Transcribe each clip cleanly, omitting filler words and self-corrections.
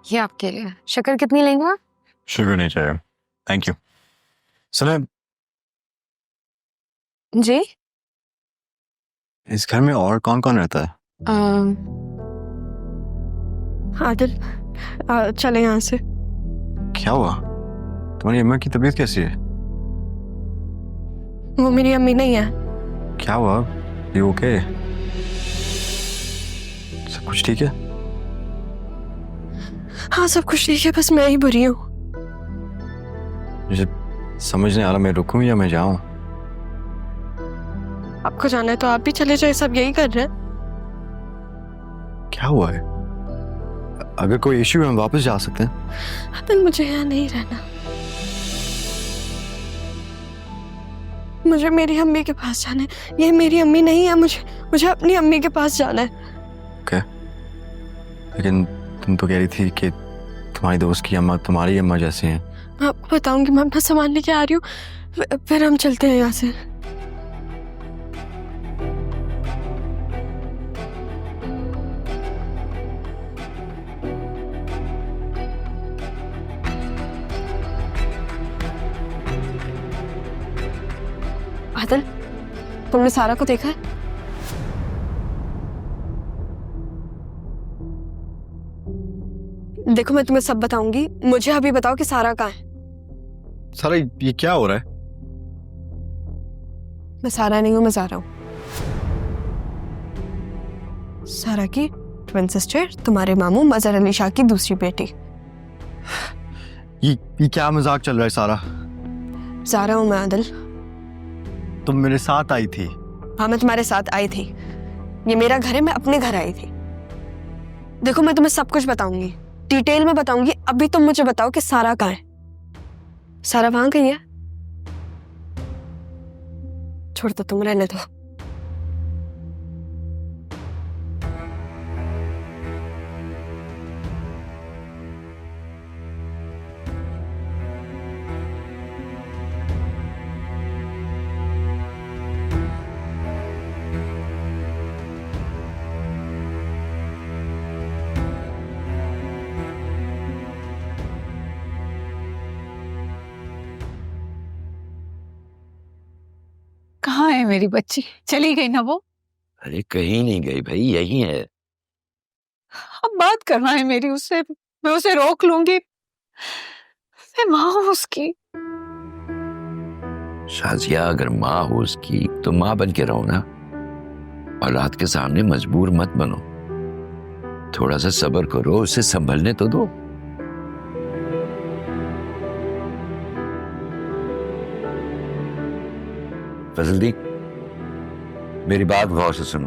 ये आपके लिए। शक्कर कितनी लेंगे आप? शुगर नहीं चाहिए, थैंक यू। सुने, जी इस घर में और कौन कौन रहता है? आदिल चले यहाँ से। क्या हुआ? तुम्हारी अम्मा की तबीयत कैसी है? वो मेरी अम्मी नहीं है। क्या हुआ? You okay? सब कुछ ठीक है? हाँ सब कुछ ठीक है, बस मैं ही बुरी हूँ। मुझे समझ नहीं आ रहा, मैं रुकूं या मैं जाऊं? आपको जाना है तो आप भी चले जाए, सब यही कर रहे हैं। क्या हुआ है? अगर कोई इश्यू है हम वापस जा सकते हैं। आदिल मुझे यहाँ नहीं रहना, मुझे मेरी अम्मी के पास जाना है। ये मेरी अम्मी नहीं है, मुझे अपनी अम्मी के पास जाना है। ओके, लेकिन तुम तो कह रही थी कि तुम्हारी दोस्त की अम्मा तुम्हारी अम्मा जैसी हैं। मैं आपको बताऊंगी, मैं अपना सामान लेके आ रही हूँ, फिर हम चलते हैं यहाँ से। आदिल, तुमने सारा को देखा है? देखो मैं तुम्हें सब बताऊंगी, मुझे अभी बताओ कि सारा कहाँ है। सारा ये क्या हो रहा है? मैं सारा नहीं हूं, मैं ज़ारा हूं। सारा की ट्विन सिस्टर, तुम्हारे मामू मजहर अली शाह की दूसरी बेटी। ये क्या मजाक चल रहा है सारा? ज़ारा हूं मैं आदिल। तुम मेरे साथ आई थी। हाँ मैं तुम्हारे साथ आई थी, ये मेरा घर है, मैं अपने घर आई थी। देखो मैं तुम्हें सब कुछ बताऊंगी, डिटेल में बताऊंगी। अभी तुम मुझे बताओ कि सारा कहाँ है? सारा वहां कहीं है? छोड़ दो, तुम रहने दो। कहाँ है मेरी बच्ची? चली गई ना वो? अरे कहीं नहीं गई भाई, यही है। अब बात करना है मेरी उससे, मैं उसे रोक लूंगी। मैं माँ हूँ उसकी। शाजिया अगर माँ हो उसकी तो माँ बन के रहो ना, औलाद के सामने मजबूर मत बनो। थोड़ा सा सब्र करो, उसे संभलने तो दो। फजल दी, मेरी बात गौर से सुनो।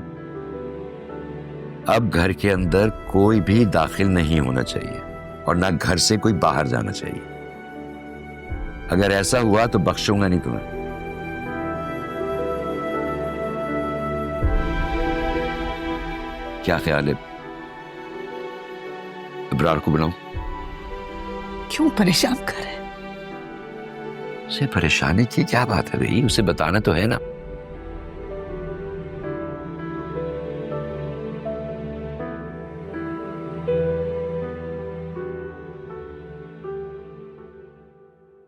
अब घर के अंदर कोई भी दाखिल नहीं होना चाहिए और ना घर से कोई बाहर जाना चाहिए। अगर ऐसा हुआ तो बख्शूंगा नहीं तुम्हें। क्या ख्याल है? इब्रार को बुलाऊं? क्यों परेशान कर रहे? उसे परेशानी की क्या बात है भाई, उसे बताना तो है ना।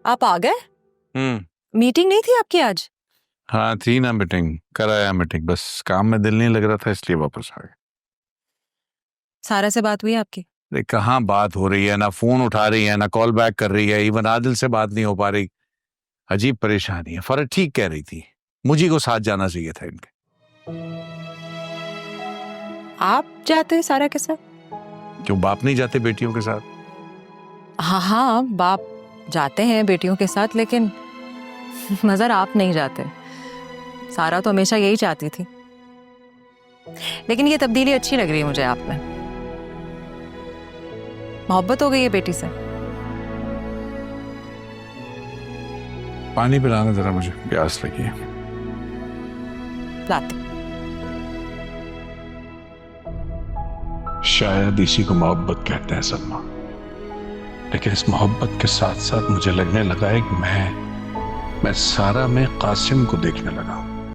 आप आ गए? मीटिंग नहीं थी आपकी आज? हाँ थी ना मीटिंग, कराया मीटिंग, बस काम में दिल नहीं लग रहा था इसलिए वापस आ गए। सारा से बात हुई आपकी? अरे कहाँ बात हो रही है, ना फोन उठा रही है, ना कॉल बैक कर रही है, इवन आदिल से बात नहीं हो पा रही। अजीब परेशानी है। फरज ठीक कह रही थी, मुझे को साथ जाना चाहिए था इनके। आप जाते सारा के साथ? क्यों बाप नहीं जाते बेटियों के साथ? हाँ बाप जाते हैं बेटियों के साथ, लेकिन मजर आप नहीं जाते। सारा तो हमेशा यही चाहती थी, लेकिन ये तब्दीली अच्छी लग रही है मुझे आप में। मोहब्बत हो गई है बेटी से। पानी पिलाना जरा, मुझे प्यास लगी है। लाती। शायद इसी को मोहब्बत कहते हैं सलमा, लेकिन इस मोहब्बत के साथ साथ मुझे लगने लगा है कि मैं सारा में कासिम को देखने लगा हूं।